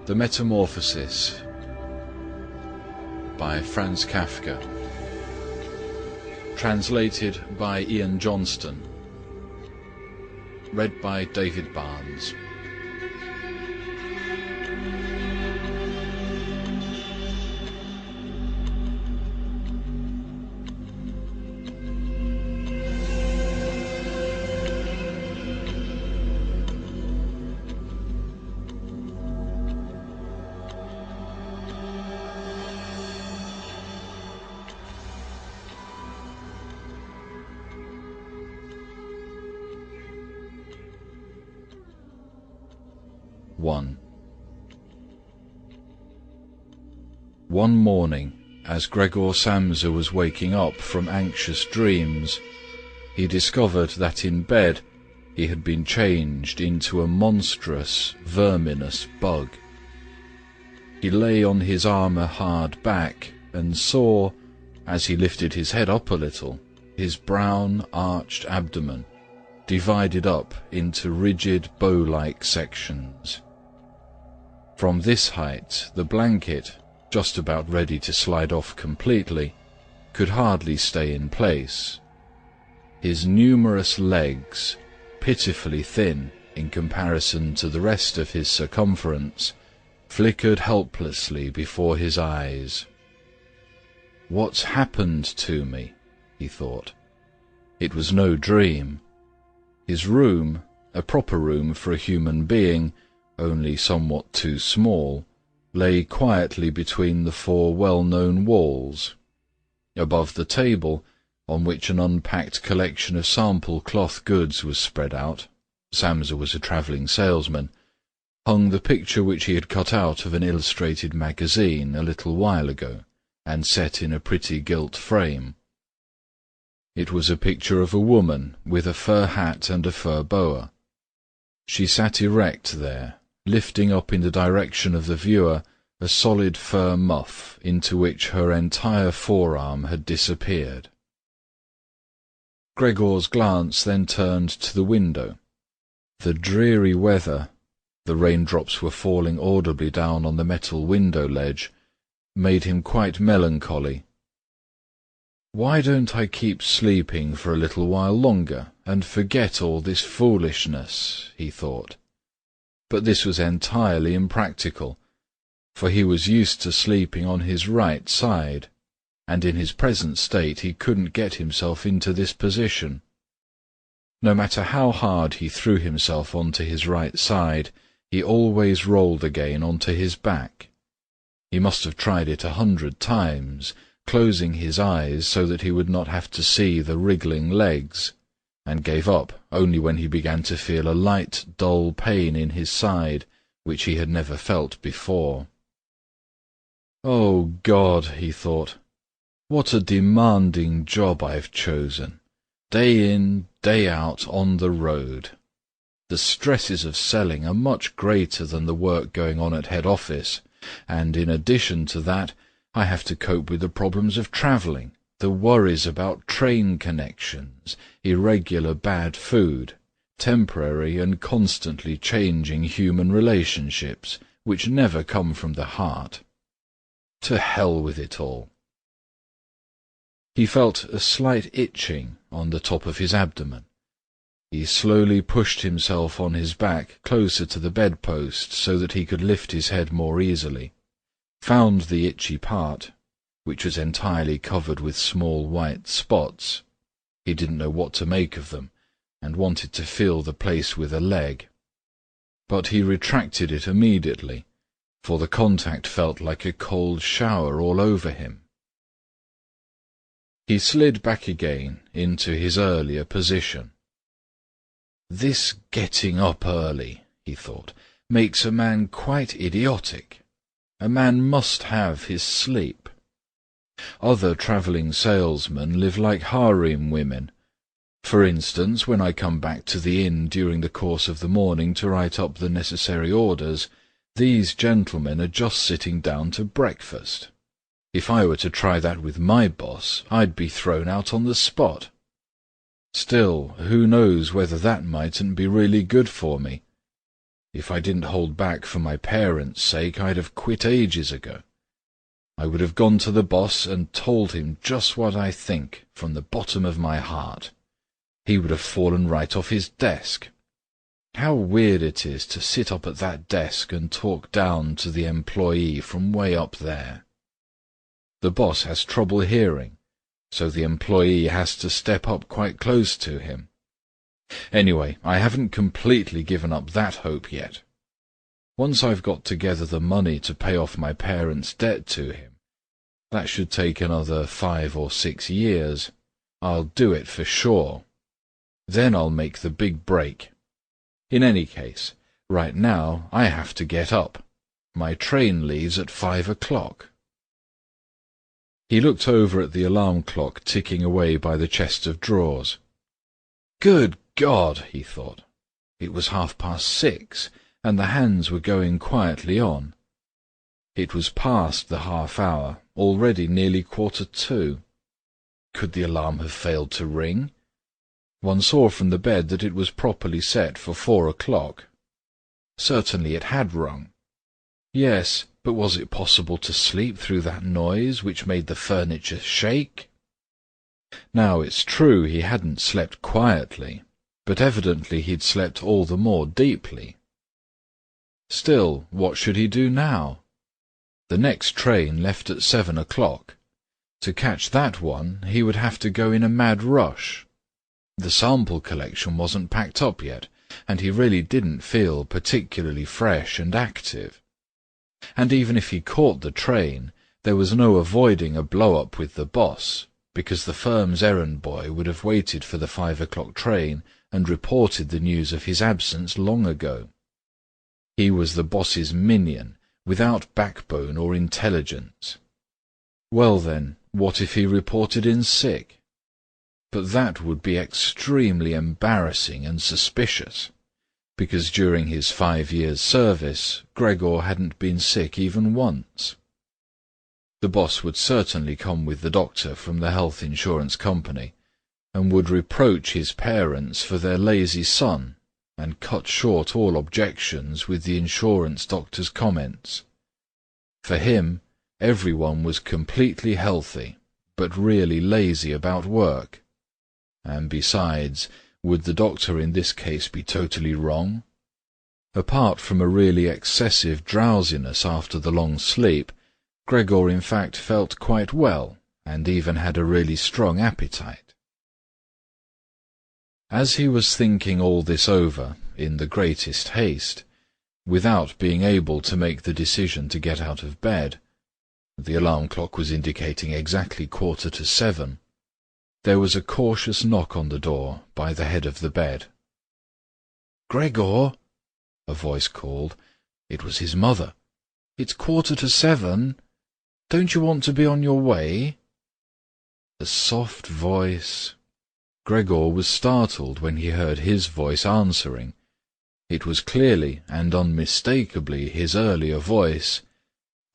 The Metamorphosis by Franz Kafka. Translated by Ian Johnston. Read by David Barnes. One morning, as Gregor Samsa was waking up from anxious dreams, he discovered that in bed he had been changed into a monstrous, verminous bug. He lay on his armour-hard back and saw, as he lifted his head up a little, his brown, arched abdomen divided up into rigid bow-like sections. From this height, the blanket, just about ready to slide off completely, could hardly stay in place. His numerous legs, pitifully thin in comparison to the rest of his circumference, flickered helplessly before his eyes. "What's happened to me?" he thought. It was no dream. His room, a proper room for a human being, only somewhat too small, lay quietly between the four well-known walls. Above the table, on which an unpacked collection of sample cloth goods was spread out — Samsa was a travelling salesman — hung the picture which he had cut out of an illustrated magazine a little while ago, and set in a pretty gilt frame. It was a picture of a woman with a fur hat and a fur boa. She sat erect there, lifting up in the direction of the viewer a solid fur muff into which her entire forearm had disappeared. Gregor's glance then turned to the window. The dreary weather — the raindrops were falling audibly down on the metal window ledge — made him quite melancholy. "Why don't I keep sleeping for a little while longer, and forget all this foolishness?" he thought. But this was entirely impractical, for he was used to sleeping on his right side, and in his present state he couldn't get himself into this position. No matter how hard he threw himself onto his right side, he always rolled again onto his back. He must have tried it 100 times, closing his eyes so that he would not have to see the wriggling legs, and gave up only when he began to feel a light, dull pain in his side, which he had never felt before. "Oh God," he thought, "what a demanding job I've chosen. Day in, day out, on the road. The stresses of selling are much greater than the work going on at head office, and in addition to that, I have to cope with the problems of travelling, the worries about train connections, irregular bad food, temporary and constantly changing human relationships, which never come from the heart. To hell with it all." He felt a slight itching on the top of his abdomen. He slowly pushed himself on his back closer to the bedpost so that he could lift his head more easily, found the itchy part, which was entirely covered with small white spots. He didn't know what to make of them, and wanted to feel the place with a leg. But he retracted it immediately, for the contact felt like a cold shower all over him. He slid back again into his earlier position. "This getting up early," he thought, "makes a man quite idiotic. A man must have his sleep. Other travelling salesmen live like harem women. For instance, when I come back to the inn during the course of the morning to write up the necessary orders, these gentlemen are just sitting down to breakfast. If I were to try that with my boss, I'd be thrown out on the spot. Still, who knows whether that mightn't be really good for me? If I didn't hold back for my parents' sake, I'd have quit ages ago. I would have gone to the boss and told him just what I think from the bottom of my heart. He would have fallen right off his desk. How weird it is to sit up at that desk and talk down to the employee from way up there. The boss has trouble hearing, so the employee has to step up quite close to him. Anyway, I haven't completely given up that hope yet. Once I've got together the money to pay off my parents' debt to him, that should take another 5 or 6 years. I'll do it for sure. Then I'll make the big break. In any case, right now I have to get up. My train leaves at 5 o'clock. He looked over at the alarm clock ticking away by the chest of drawers. Good God, he thought. It was 6:30, and the hands were going quietly on. It was past the half hour, already nearly 1:45. Could the alarm have failed to ring? One saw from the bed that it was properly set for 4 o'clock. Certainly it had rung. Yes, but was it possible to sleep through that noise which made the furniture shake? Now, it's true he hadn't slept quietly, but evidently he'd slept all the more deeply. Still, what should he do now? The next train left at 7 o'clock. To catch that one, he would have to go in a mad rush. The sample collection wasn't packed up yet, and he really didn't feel particularly fresh and active. And even if he caught the train, there was no avoiding a blow-up with the boss, because the firm's errand boy would have waited for the 5 o'clock train and reported the news of his absence long ago. He was the boss's minion, without backbone or intelligence. Well then, what if he reported in sick? But that would be extremely embarrassing and suspicious, because during his 5 years' service, Gregor hadn't been sick even once. The boss would certainly come with the doctor from the health insurance company, and would reproach his parents for their lazy son, and cut short all objections with the insurance doctor's comments. For him, everyone was completely healthy, but really lazy about work. And besides, would the doctor in this case be totally wrong? Apart from a really excessive drowsiness after the long sleep, Gregor in fact felt quite well, and even had a really strong appetite. As he was thinking all this over, in the greatest haste, without being able to make the decision to get out of bed, the alarm clock was indicating exactly 7:15, there was a cautious knock on the door by the head of the bed. "Gregor," a voice called. It was his mother. "It's 7:15. Don't you want to be on your way?" A soft voice. Gregor was startled when he heard his voice answering. It was clearly and unmistakably his earlier voice,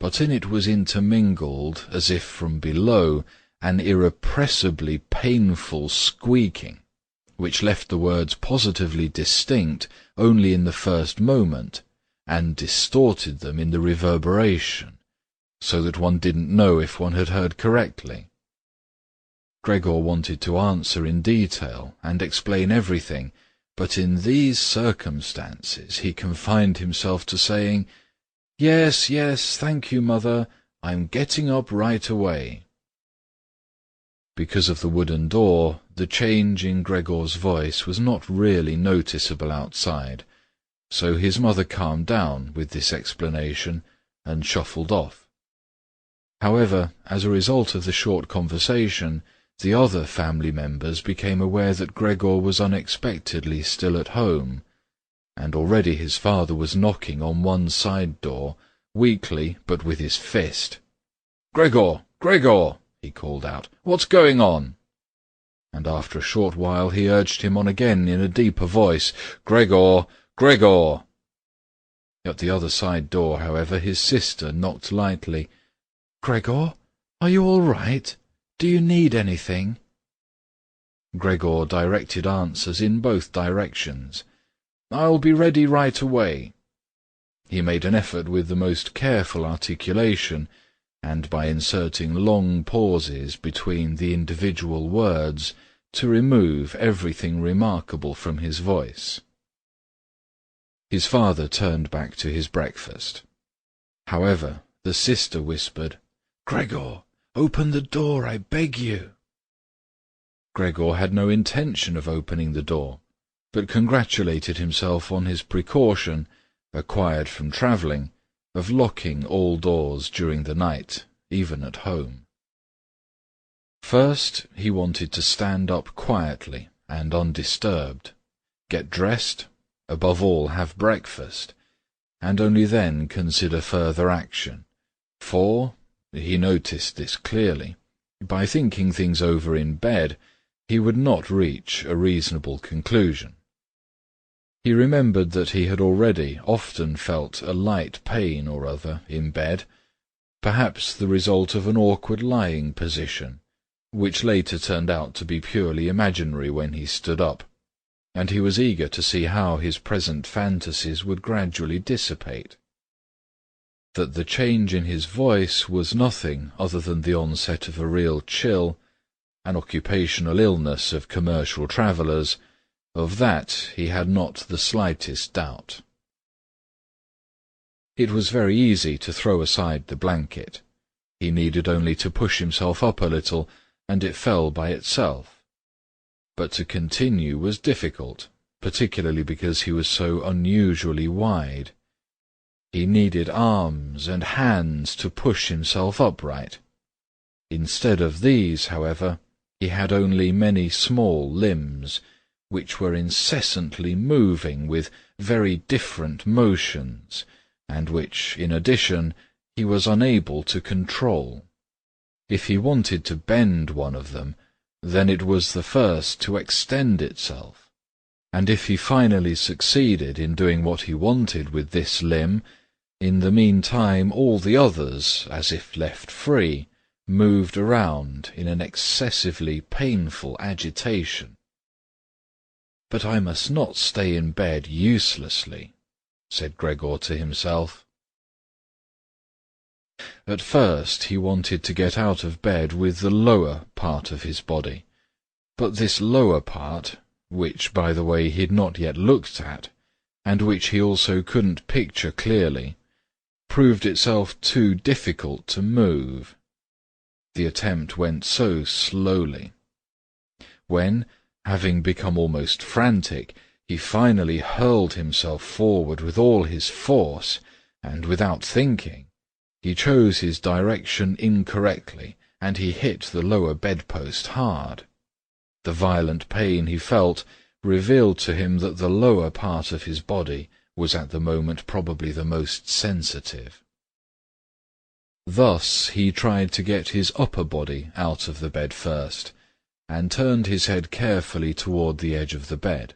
but in it was intermingled, as if from below, an irrepressibly painful squeaking, which left the words positively distinct only in the first moment, and distorted them in the reverberation, so that one didn't know if one had heard correctly. Gregor wanted to answer in detail and explain everything, but in these circumstances he confined himself to saying, "Yes, yes, thank you, mother. I'm getting up right away." Because of the wooden door, the change in Gregor's voice was not really noticeable outside, so his mother calmed down with this explanation and shuffled off. However, as a result of the short conversation, the other family members became aware that Gregor was unexpectedly still at home, and already his father was knocking on one side door, weakly but with his fist. "Gregor! Gregor!" he called out. "What's going on?" And after a short while he urged him on again in a deeper voice, "Gregor! Gregor!" At the other side door, however, his sister knocked lightly. "Gregor, are you all right? Do you need anything?" Gregor directed answers in both directions. "I'll be ready right away. he made an effort with the most careful articulation, and by inserting long pauses between the individual words, to remove everything remarkable from his voice. His father turned back to his breakfast. However, the sister whispered, "Gregor, open the door, I beg you." Gregor had no intention of opening the door, but congratulated himself on his precaution, acquired from travelling, of locking all doors during the night, even at home. First, he wanted to stand up quietly and undisturbed, get dressed, above all have breakfast, and only then consider further action, for, he noticed this clearly, by thinking things over in bed, he would not reach a reasonable conclusion. He remembered that he had already often felt a light pain or other in bed, perhaps the result of an awkward lying position, which later turned out to be purely imaginary when he stood up, and he was eager to see how his present fantasies would gradually dissipate. That the change in his voice was nothing other than the onset of a real chill, an occupational illness of commercial travellers, of that he had not the slightest doubt. It was very easy to throw aside the blanket. He needed only to push himself up a little, and it fell by itself. But to continue was difficult, particularly because he was so unusually wide. He needed arms and hands to push himself upright. Instead of these, however, he had only many small limbs, which were incessantly moving with very different motions, and which, in addition, he was unable to control. If he wanted to bend one of them, then it was the first to extend itself, and if he finally succeeded in doing what he wanted with this limb, in the meantime all the others, as if left free, moved around in an excessively painful agitation. "But I must not stay in bed uselessly," said Gregor to himself. At first he wanted to get out of bed with the lower part of his body, but this lower part, which, by the way, he had not yet looked at, and which he also couldn't picture clearly, proved itself too difficult to move. The attempt went so slowly. When, having become almost frantic, he finally hurled himself forward with all his force, and without thinking, he chose his direction incorrectly, and he hit the lower bedpost hard. The violent pain he felt revealed to him that the lower part of his body was at the moment probably the most sensitive. Thus he tried to get his upper body out of the bed first, and turned his head carefully toward the edge of the bed.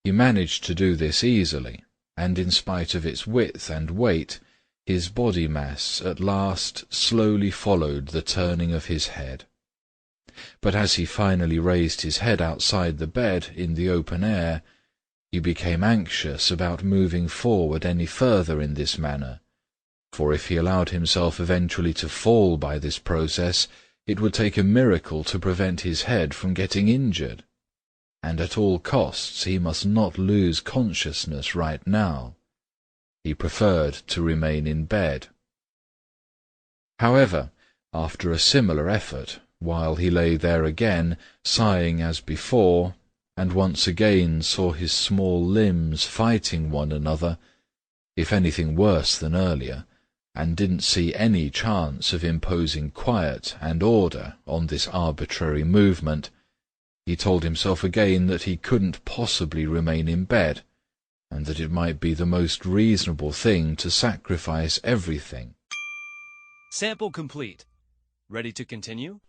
He managed to do this easily, and in spite of its width and weight, his body mass at last slowly followed the turning of his head. But as he finally raised his head outside the bed in the open air, he became anxious about moving forward any further in this manner, for if he allowed himself eventually to fall by this process, it would take a miracle to prevent his head from getting injured, and at all costs he must not lose consciousness right now. He preferred to remain in bed. However, after a similar effort, while he lay there again, sighing as before, and once again saw his small limbs fighting one another, if anything worse than earlier, and didn't see any chance of imposing quiet and order on this arbitrary movement, he told himself again that he couldn't possibly remain in bed, and that it might be the most reasonable thing to sacrifice everything. Sample complete. Ready to continue?